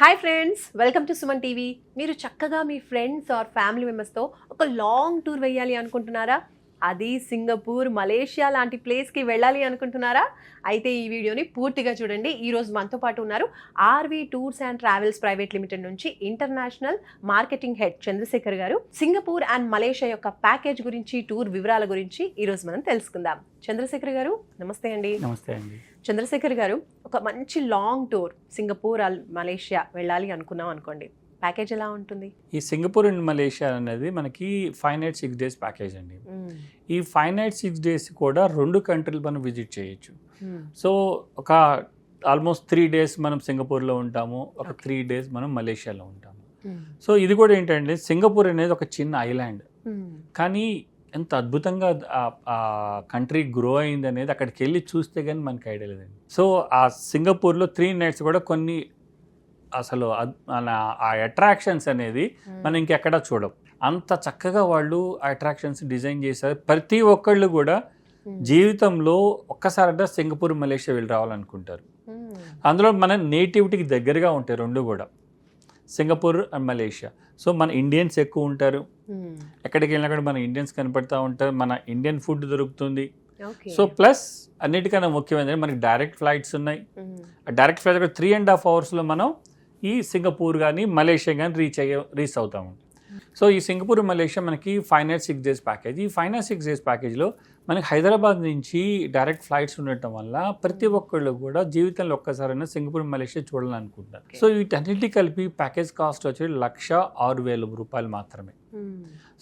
Hi friends, welcome to Suman TV. మీరు చక్కగా మీ friends are family మెంబర్స్తో ఒక లాంగ్ టూర్ వేయాలి అనుకుంటున్నారా? అది సింగపూర్, మలేషియా లాంటి ప్లేస్కి వెళ్ళాలి అనుకుంటున్నారా? అయితే ఈ వీడియోని పూర్తిగా చూడండి. ఈరోజు మనతో పాటు ఉన్నారు RV tours and travels private limited నుంచి ఇంటర్నేషనల్ మార్కెటింగ్ హెడ్ చంద్రశేఖర్ గారు. సింగపూర్ అండ్ మలేషియా యొక్క ప్యాకేజ్ గురించి, టూర్ వివరాల గురించి ఈరోజు మనం తెలుసుకుందాం. చంద్రశేఖర్ గారు నమస్తే అండి. నమస్తే అండి. చంద్రశేఖర్ గారు, ఒక మంచి లాంగ్ టూర్ సింగపూర్ మలేషియా వెళ్ళాలి అనుకున్నాం అనుకోండి, ప్యాకేజ్ ఎలా ఉంటుంది? ఈ సింగపూర్ అండ్ మలేషియా అనేది మనకి 5 nights 6 days ప్యాకేజ్ అండి. ఈ 5 nights 6 days కూడా 2 కంట్రీలు మనం విజిట్ చేయొచ్చు. సో ఒక ఆల్మోస్ట్ 3 days మనం సింగపూర్లో ఉంటాము, ఒక 3 days మనం మలేషియాలో ఉంటాము. సో ఇది కూడా ఏంటంటే, సింగపూర్ అనేది ఒక చిన్న ఐలాండ్, కానీ ఎంత అద్భుతంగా ఆ కంట్రీ గ్రో అయింది అనేది అక్కడికి వెళ్ళి చూస్తే కానీ మనకి ఐడియా లేదండి. సో ఆ సింగపూర్లో 3 nights కూడా కొన్ని అసలు ఆ అట్రాక్షన్స్ అనేది మనం ఇంకెక్కడా చూడం. అంత చక్కగా వాళ్ళు ఆ అట్రాక్షన్స్ డిజైన్ చేశారు. ప్రతి ఒక్కళ్ళు కూడా జీవితంలో ఒక్కసారి సింగపూర్, మలేషియా వెళ్ళి రావాలనుకుంటారు. అందులో మన నేటివిటీకి దగ్గరగా ఉంటాయి రెండు కూడా, సింగపూర్ అండ్ మలేషియా. సో మన ఇండియన్స్ ఎక్కువ ఉంటారు, ఎక్కడికి వెళ్ళినా కూడా మన ఇండియన్స్ కనపడతా ఉంటారు, మన ఇండియన్ ఫుడ్ దొరుకుతుంది. సో ప్లస్ అన్నిటికన్నా ముఖ్యమైనది మనకి డైరెక్ట్ ఫ్లైట్స్ ఉన్నాయి. ఆ డైరెక్ట్ ఫ్లైట్ 3.5 hours మనం ఈ సింగపూర్ కానీ మలేషియా కానీ రీచ్ అవుతాము. సో ఈ సింగపూర్, మలేషియా మనకి 5 nights 6 days ప్యాకేజ్. ఈ 5 nights 6 days ప్యాకేజ్లో మనకి హైదరాబాద్ నుంచి డైరెక్ట్ ఫ్లైట్స్ ఉండటం వల్ల ప్రతి ఒక్కళ్ళు కూడా జీవితంలో ఒక్కసారైనా సింగపూర్, మలేషియా చూడాలనుకుంటారు. సో వీటన్నిటి కలిపి ప్యాకేజ్ కాస్ట్ వచ్చి 1,06,000 రూపాయలు మాత్రమే.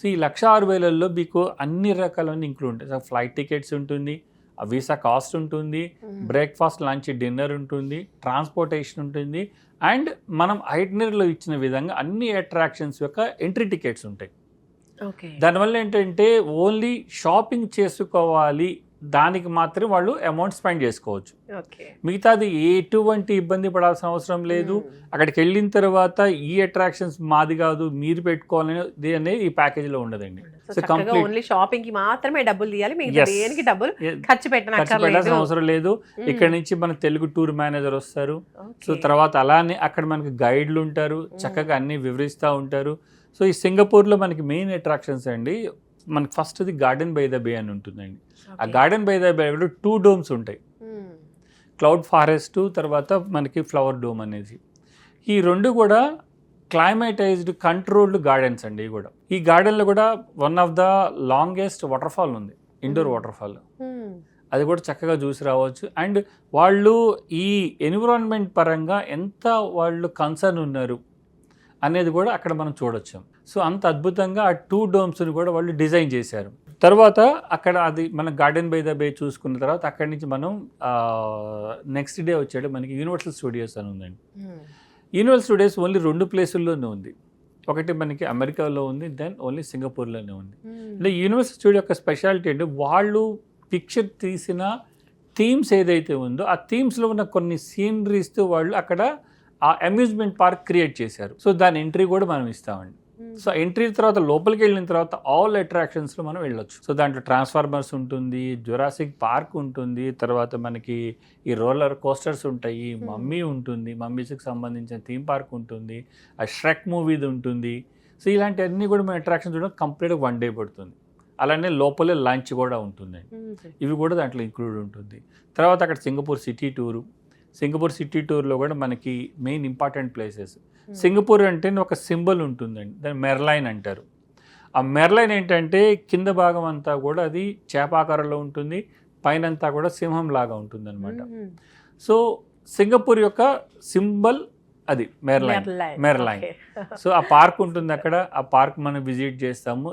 సో ఈ 1,06,000లో మీకు అన్ని రకాలన్నీ ఇంక్లూడ్ ఉంటాయి. సో ఫ్లైట్ టికెట్స్ ఉంటుంది, వీసా కాస్ట్ ఉంటుంది, బ్రేక్ఫాస్ట్, లంచ్, డిన్నర్ ఉంటుంది, ట్రాన్స్పోర్టేషన్ ఉంటుంది, అండ్ మనం ఐటినరీలో ఇచ్చిన విధంగా అన్ని అట్రాక్షన్స్ యొక్క ఎంట్రీ టికెట్స్ ఉంటాయి. దానివల్ల ఏంటంటే ఓన్లీ షాపింగ్ చేసుకోవాలి, దానికి మాత్రమే వాళ్ళు అమౌంట్ స్పెండ్ చేసుకోవచ్చు. మిగతాది ఎటువంటి ఇబ్బంది పడాల్సిన అవసరం లేదు. అక్కడికి వెళ్ళిన తర్వాత ఈ అట్రాక్షన్స్ మాది కాదు, మీరు పెట్టుకోవాలని అనేది ఈ ప్యాకేజ్ లో ఉండదండి. ఓన్లీ షాపింగ్ కి మాత్రమే డబ్బులు తీయాలి, దేనికి డబ్బులు ఖర్చు పెట్టాల్సిన అవసరం లేదు. ఇక్కడ నుంచి మన తెలుగు టూర్ మేనేజర్ వస్తారు. సో తర్వాత అలానే అక్కడ మనకి గైడ్లు ఉంటారు, చక్కగా అన్ని వివరిస్తూ ఉంటారు. సో ఈ సింగపూర్లో మనకి మెయిన్ అట్రాక్షన్స్ అండి, మనకి ఫస్ట్ది గార్డెన్ బై ద బే అని ఉంటుందండి. ఆ garden by the bay 2 domes ఉంటాయి, క్లౌడ్ ఫారెస్ట్, తర్వాత మనకి ఫ్లవర్ డోమ్ అనేది. ఈ 2 కూడా క్లైమేటైజ్డ్ కంట్రోల్డ్ గార్డెన్స్ అండి. ఇవి కూడా ఈ గార్డెన్లో కూడా one of the longest water fall ఉంది, ఇండోర్ వాటర్ ఫాల్. అది కూడా చక్కగా చూసి రావచ్చు. అండ్ వాళ్ళు ఈ ఎన్విరాన్మెంట్ పరంగా ఎంత వాళ్ళు కన్సర్న్ ఉన్నారు అనేది కూడా అక్కడ మనం చూడొచ్చు. సో అంత అద్భుతంగా ఆ 2 domesని కూడా వాళ్ళు డిజైన్ చేశారు. తర్వాత అక్కడ అది మన గార్డెన్ బై ద బే చూసుకున్న తర్వాత అక్కడి నుంచి మనం నెక్స్ట్ డే వచ్చాడు మనకి యూనివర్సల్ స్టూడియోస్ అని ఉందండి. యూనివర్సల్ స్టూడియోస్ ఓన్లీ 2 ప్లేసుల్లోనే ఉంది. ఒకటి మనకి అమెరికాలో ఉంది, దెన్ ఓన్లీ సింగపూర్లోనే ఉంది. అంటే యూనివర్సల్ స్టూడియో యొక్క స్పెషాలిటీ అంటే వాళ్ళు పిక్చర్ తీసిన థీమ్స్ ఏదైతే ఉందో ఆ థీమ్స్లో ఉన్న కొన్ని సీనరీస్తో వాళ్ళు అక్కడ ఆ అమ్యూజ్మెంట్ పార్క్ క్రియేట్ చేశారు. సో దాని ఎంట్రీ కూడా మనం ఇస్తామండి. సో ఎంట్రీ తర్వాత లోపలికి వెళ్ళిన తర్వాత ఆల్ అట్రాక్షన్స్లో మనం వెళ్ళొచ్చు. సో దాంట్లో ట్రాన్స్ఫార్మర్స్ ఉంటుంది, జురాసిక్ పార్క్ ఉంటుంది, తర్వాత మనకి ఈ రోలర్ కోస్టర్స్ ఉంటాయి, మమ్మీ ఉంటుంది, మమ్మీస్కి సంబంధించిన థీమ్ పార్క్ ఉంటుంది, ఆ ష్రెక్ మూవీది ఉంటుంది. సో ఇలాంటివన్నీ కూడా మన అట్రాక్షన్స్ చూడడం కంప్లీట్గా 1 day పడుతుంది. అలానే లోపలే లంచ్ కూడా ఉంటుంది, ఇవి కూడా దాంట్లో ఇంక్లూడ్ ఉంటుంది. తర్వాత అక్కడ Singapore city tour. Singapore city టూర్లో కూడా మనకి మెయిన్ ఇంపార్టెంట్ ప్లేసెస్. సింగపూర్ అంటే ఒక సింబల్ ఉంటుందండి, దాన్ని మెర్లైన్ అంటారు. ఆ మెర్లైన్ ఏంటంటే కింద భాగం అంతా కూడా అది చేపాకారంలో ఉంటుంది, పైన అంతా కూడా సింహం లాగా ఉంటుంది అనమాట. సో సింగపూర్ యొక్క సింబల్ అది మెర్లైన్. సో ఆ పార్క్ ఉంటుంది అక్కడ, ఆ పార్క్ మనం విజిట్ చేస్తాము.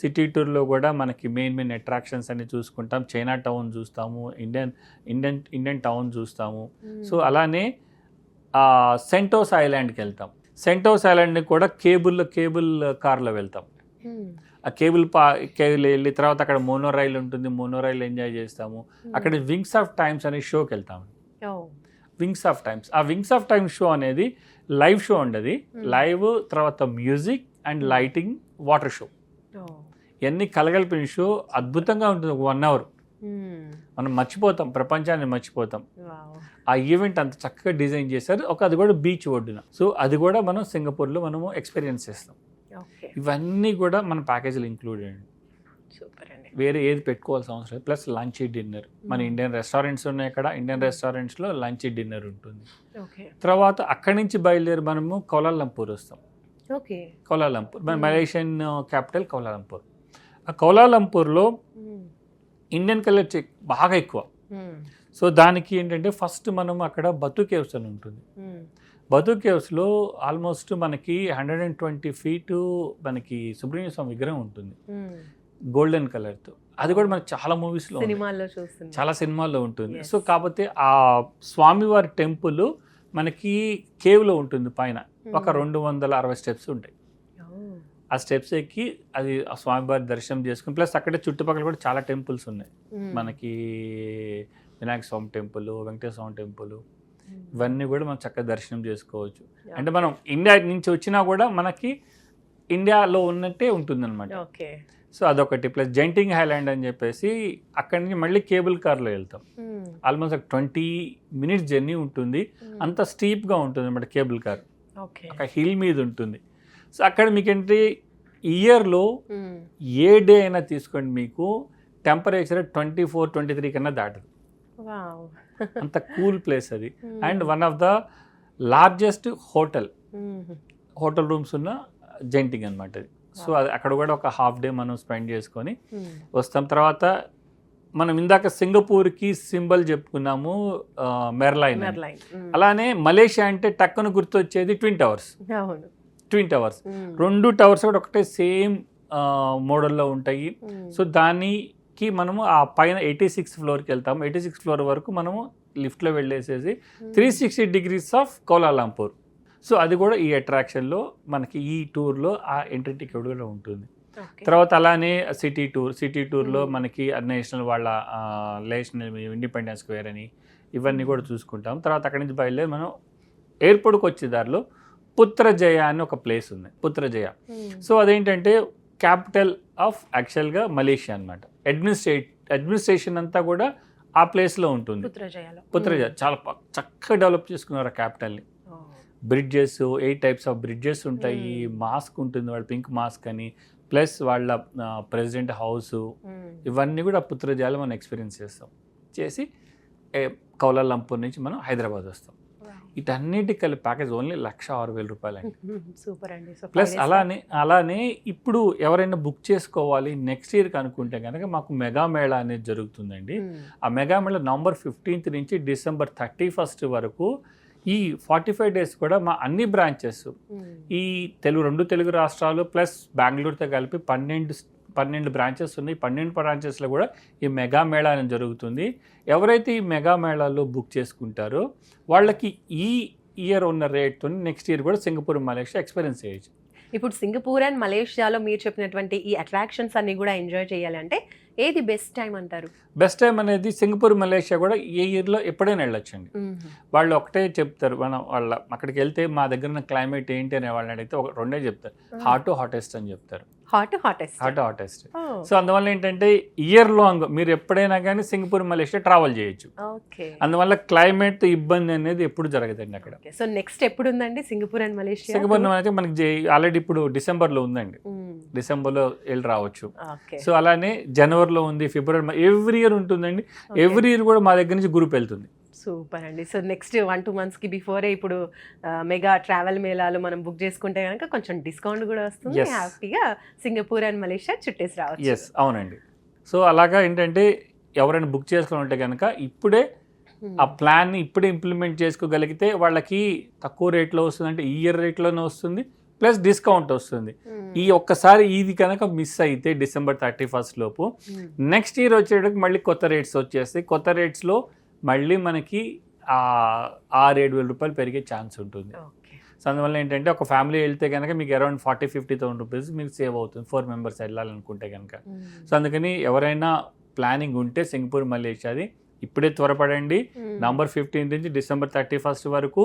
సిటీ టూర్లో కూడా మనకి మెయిన్ అట్రాక్షన్స్ అన్ని చూసుకుంటాం. చైనా టౌన్ చూస్తాము, ఇండియన్ టౌన్ చూస్తాము. సో అలానే సెంటోస్ ఐలాండ్కి వెళ్తాం. సెంటోస్ ఐలాండ్ని కూడా కేబుల్ కార్లో వెళ్తాం. ఆ కేబుల్ వెళ్ళి తర్వాత అక్కడ మోనో రైల్ ఉంటుంది, మోనో రైల్ ఎంజాయ్ చేస్తాము. అక్కడ వింగ్స్ ఆఫ్ టైమ్స్ అనే షోకి వెళ్తాము. వింగ్స్ ఆఫ్ టైమ్స్, ఆ వింగ్స్ ఆఫ్ టైమ్స్ షో అనేది లైవ్ షో ఉండదు, లైవ్ తర్వాత music and lighting, water show, ఇవన్నీ కలగలిపిన షో. అద్భుతంగా ఉంటుంది. 1 hour మనం మర్చిపోతాం, ప్రపంచాన్ని మర్చిపోతాం. ఆ ఈవెంట్ అంత చక్కగా డిజైన్ చేశారు. అది కూడా బీచ్ ఒడ్డున. సో అది కూడా మనం సింగపూర్లో మనము ఎక్స్పీరియన్స్ చేస్తాం. ఇవన్నీ కూడా మన ప్యాకేజీలో ఇంక్లూడెడ్. వేరే ఏది పెట్టుకోవాల్సిన అవసరం లేదు. ప్లస్ లంచ్ డిన్నర్, మన ఇండియన్ రెస్టారెంట్స్ ఉన్నాయి అక్కడ. ఇండియన్ రెస్టారెంట్స్లో లంచ్ డిన్నర్ ఉంటుంది. తర్వాత అక్కడి నుంచి బయలుదేరి మనము కౌలాలంపూర్ వస్తాం. కౌలాలంపూర్ మన మలేషియన్ క్యాపిటల్ కౌలాలంపూర్. ఆ కౌలాలంపూర్లో ఇండియన్ కల్చర్ బాగా ఎక్కువ. సో దానికి ఏంటంటే ఫస్ట్ మనం అక్కడ బతు కేవ్స్ అని ఉంటుంది. బతు కేవ్స్లో ఆల్మోస్ట్ మనకి 120 feet మనకి సుబ్రహ్మణ్య స్వామి విగ్రహం ఉంటుంది గోల్డెన్ కలర్తో. అది కూడా మనకి చాలా మూవీస్లో, చాలా సినిమాల్లో ఉంటుంది. సో కాకపోతే ఆ స్వామివారి టెంపుల్ మనకి కేవ్లో ఉంటుంది. పైన ఒక 260 steps ఉంటాయి. ఆ స్టెప్స్ ఎక్కి అది ఆ స్వామివారి దర్శనం చేసుకుని, ప్లస్ అక్కడే చుట్టుపక్కల కూడా చాలా టెంపుల్స్ ఉన్నాయి మనకి. వినాయక స్వామి టెంపుల్, వెంకటేశ్వర స్వామి టెంపుల్, ఇవన్నీ కూడా మనం చక్కగా దర్శనం చేసుకోవచ్చు. అంటే మనం ఇండియా నుంచి వచ్చినా కూడా మనకి ఇండియాలో ఉన్నట్టే ఉంటుంది అనమాట. సో అదొకటి. ప్లస్ జెంటింగ్ హైలాండ్ అని చెప్పేసి అక్కడి నుంచి మళ్ళీ కేబుల్ కార్లో వెళ్తాం. ఆల్మోస్ట్ ఒక 20 minutes జర్నీ ఉంటుంది. అంత స్టీప్గా ఉంటుంది అనమాట కేబుల్ కార్. ఒక హిల్ మీద ఉంటుంది. సో అక్కడ మీకేంటి ఇయర్లో ఏ డే అయినా తీసుకోండి, మీకు టెంపరేచర్ 24-23 కన్నా దాటదు. అంత కూల్ ప్లేస్ అది. And one of the largest hotel rooms ఉన్న జెంటింగ్ అనమాట అది. సో అది అక్కడ కూడా ఒక హాఫ్ డే మనం స్పెండ్ చేసుకొని వస్తాం. తర్వాత మనం ఇందాక సింగపూర్కి సింబల్ చెప్పుకున్నాము మెర్లైన్. అలానే మలేషియా అంటే టక్కున గుర్తొచ్చేది twin towers. Twin towers 2 towers కూడా ఒకటే సేమ్ మోడల్లో ఉంటాయి. సో దానికి మనము ఆ పైన 86th floorకి వెళ్తాము. 86th floor వరకు మనము లిఫ్ట్లో వెళ్ళేసేసి 360 degrees ఆఫ్ కౌలాలంపూర్. సో అది కూడా ఈ అట్రాక్షన్లో మనకి ఈ టూర్లో ఆ ఎంట్రీ టికెట్ కూడా ఉంటుంది. తర్వాత అలానే సిటీ టూర్లో మనకి నేషనల్ వాళ్ళ నేషనల్ ఇండిపెండెన్స్ స్క్వేర్ అని ఇవన్నీ కూడా చూసుకుంటాం. తర్వాత అక్కడి నుంచి బయలుదేరి మనం ఎయిర్పోర్ట్కి వచ్చే దారిలో పుత్రజయ అని ఒక ప్లేస్ ఉంది. పుత్రజయ. సో అదేంటంటే క్యాపిటల్ ఆఫ్ యాక్చువల్గా మలేషియా అనమాట. అడ్మినిస్ట్రేషన్ అంతా కూడా ఆ ప్లేస్లో ఉంటుంది. పుత్రజయ చాలా చక్కగా డెవలప్ చేసుకున్నారు ఆ క్యాపిటల్ని. బ్రిడ్జెస్ 8 types ఆఫ్ బ్రిడ్జెస్ ఉంటాయి. మాస్క్ ఉంటుంది, వాళ్ళ పింక్ మాస్క్ అని. ప్లస్ వాళ్ళ ప్రెసిడెంట్ హౌస్, ఇవన్నీ కూడా పుత్రజయాలు మనం ఎక్స్పీరియన్స్ చేసి కౌలాలంపూర్ నుంచి మనం హైదరాబాద్ వస్తాం. వీటన్నిటి కలిపి ప్యాకేజ్ ఓన్లీ 1,06,000 రూపాయలు అండి. సూపర్ అండి. ప్లస్ అలానే ఇప్పుడు ఎవరైనా బుక్ చేసుకోవాలి నెక్స్ట్ ఇయర్కి అనుకుంటే కనుక మాకు మెగా మేళా అనేది జరుగుతుందండి. ఆ మెగా మేళా November 15th నుంచి December 31st వరకు ఈ 45 days కూడా మా అన్ని బ్రాంచెస్ ఈ 2 తెలుగు రాష్ట్రాలు ప్లస్ బెంగళూరుతో కలిపి 12 బ్రాంచెస్ ఉన్నాయి. 12 బ్రాంచెస్లో కూడా ఈ మెగా మేళా అనేది జరుగుతుంది. ఎవరైతే ఈ మెగా మేళాలో బుక్ చేసుకుంటారో వాళ్ళకి ఈ ఇయర్ ఉన్న రేట్తో నెక్స్ట్ ఇయర్ కూడా సింగపూర్, మలేషియా ఎక్స్పీరియన్స్ చేయొచ్చు. ఇప్పుడు సింగపూర్ అండ్ మలేషియాలో మీరు చెప్పినటువంటి ఈ అట్రాక్షన్స్ అన్ని కూడా ఎంజాయ్ చేయాలి అంటే ఏది బెస్ట్ టైం అంటారు? బెస్ట్ టైం అనేది సింగపూర్, మలేషియా కూడా ఏ ఇయర్లో ఎప్పుడైనా వెళ్ళొచ్చండి. వాళ్ళు ఒకటే చెప్తారు, మనం వాళ్ళ అక్కడికి వెళ్తే మా దగ్గర ఉన్న క్లైమేట్ ఏంటి అనే వాళ్ళని అడిగితే రెండే చెప్తారు, హాట్ హాటెస్ట్ అని చెప్తారు. హాటెస్ట్. సో అందువల్ల ఏంటంటే ఇయర్ లాంగ్ మీరు ఎప్పుడైనా కానీ సింగపూర్, మలేషియా ట్రావెల్ చేయొచ్చు. అందువల్ల క్లైమేట్ ఇబ్బంది అనేది ఎప్పుడు జరగదండి అక్కడ. సో నెక్స్ట్ ఎప్పుడు ఉందండి సింగపూర్ అండ్ మలేషియా? సింగపూర్ అయితే మనకి ఆల్రెడీ ఇప్పుడు డిసెంబర్లో ఉందండి. డిసెంబర్లో వెళ్ళి రావచ్చు. సో అలానే జనవరిలో ఉంది, ఫిబ్రవరి, ఎవ్రీ ఇయర్ ఉంటుందండి. ఎవ్రీ ఇయర్ కూడా మా దగ్గర నుంచి గ్రూప్ వెళ్తుంది. సూపర్ అండి. సో నెక్స్ట్ 1-2 monthsకి బిఫోరే ఇప్పుడు మెగా ట్రావెల్ మేళాలు మనం బుక్ చేసుకుంటే కనుక కొంచెం డిస్కౌంట్ కూడా వస్తుంది. హ్యాపీగా సింగపూర్ అండ్ మలేషియా చుట్టేసి రావచ్చు. ఎస్, అవునండి. సో అలాగా ఏంటంటే ఎవరైనా బుక్ చేసుకుంటే కనుక ఇప్పుడే ఆ ప్లాన్ని ఇప్పుడే ఇంప్లిమెంట్ చేసుకోగలిగితే వాళ్ళకి తక్కువ రేట్లో వస్తుంది, అంటే ఈ ఇయర్ రేట్లోనే వస్తుంది, ప్లస్ డిస్కౌంట్ వస్తుంది. ఈ ఒక్కసారి ఇది కనుక మిస్ అయితే December 31st లోపు నెక్స్ట్ ఇయర్ వచ్చేటప్పుడు మళ్ళీ కొత్త రేట్స్ వచ్చేస్తాయి. కొత్త రేట్స్లో మళ్ళీ మనకి 6,000-7,000 రూపాయలు పెరిగే ఛాన్స్ ఉంటుంది. సో అందువల్ల ఏంటంటే ఒక ఫ్యామిలీ వెళ్తే కనుక మీకు అరౌండ్ 40,000-50,000 రూపీస్ మీకు సేవ్ అవుతుంది 4 members వెళ్ళాలనుకుంటే కనుక. సో అందుకని ఎవరైనా ప్లానింగ్ ఉంటే సింగపూర్, మలేషియాది ఇప్పుడే త్వరపడండి. November 15th నుంచి December 31st వరకు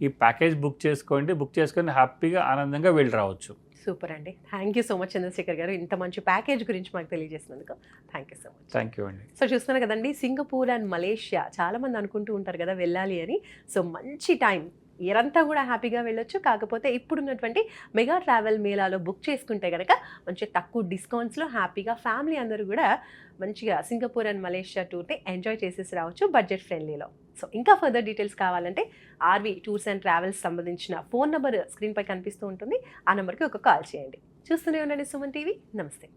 ఈ ప్యాకేజ్ బుక్ చేసుకోండి. బుక్ చేసుకొని హ్యాపీగా ఆనందంగా వెళ్ళి రావచ్చు. సూపర్ అండి. Thank you so much Chandrashekar garu. ఇంత మంచి ప్యాకేజ్ గురించి మాకు తెలియజేసినందుకు thank you so much. Thank you అండి. సో చూస్తున్నారు కదండి, సింగపూర్ అండ్ మలేషియా చాలామంది అనుకుంటూ ఉంటారు కదా వెళ్ళాలి అని. సో మంచి టైం, ఇయరంతా కూడా హ్యాపీగా వెళ్ళొచ్చు. కాకపోతే ఇప్పుడున్నటువంటి మెగా ట్రావెల్ మేళాలో బుక్ చేసుకుంటే కనుక మంచి తక్కువ డిస్కౌంట్స్లో హ్యాపీగా ఫ్యామిలీ అందరూ కూడా మంచిగా సింగపూర్ అండ్ మలేషియా టూర్ని ఎంజాయ్ చేసేసి రావచ్చు బడ్జెట్ ఫ్రెండ్లీలో. సో ఇంకా ఫర్దర్ డీటెయిల్స్ కావాలంటే ఆర్వి టూర్స్ అండ్ ట్రావెల్స్ సంబంధించిన ఫోన్ నెంబర్ స్క్రీన్పై కనిపిస్తూ ఉంటుంది. ఆ నెంబర్కి ఒక కాల్ చేయండి. చూస్తూనే ఉండండి సుమన్ టీవీ. నమస్తే.